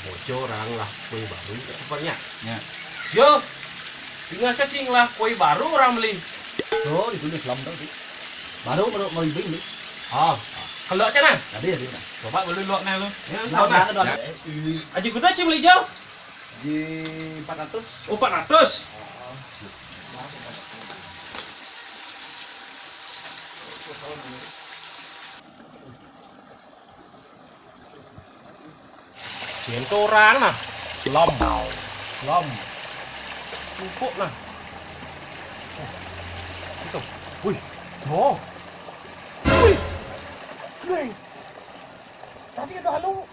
Bojo orang lah kue baru sepertinya. Ya. Yo, tinggal cacing lah kue baru orang beli. Oh, itu nih selam tadi. Baru mau beli. Oh, kalau cina. Tadi ya dia. Coba beli luaknya lu. Ya, Nah, sana. doang. Aji kuda sih beli jauh. Di 400. Oh, 400. Chiến tô ráng nè. Lom. Lom. Cukup nah. Itu. Wih. Oh. Wih. Nih. Tadi ada halu.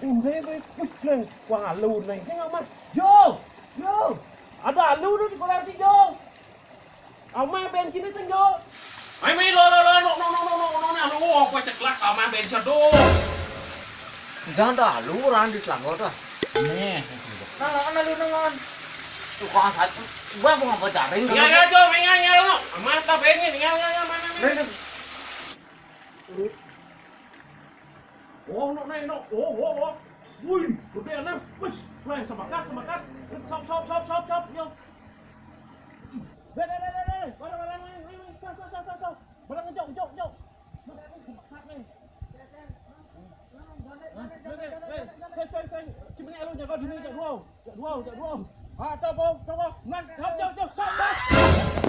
Ini wih, nih. Wah, halu nih. Tengok mas. Yo. Yo. Ada halu tuh di kolam Jo. Ama ben kini sen Jo. Ai mi lo no halu apa ceklak ama ben sedo. Jangan dah, lu orang di Selangor dah. Nih. Nah, lu dengan tukang satu, gua mau ngapa jaring? Ya Jo, mengannya lo. Ama ta bengi ya mana. Nih, Oh, no. Oh. Wih, gede anak. Wih, semangat. Stop, yo. Deh. Barang. Stop. Barang jauh. Saya. Cuma ni jaga diri, jak dua. Ah, coba. Man, jauh. Stop.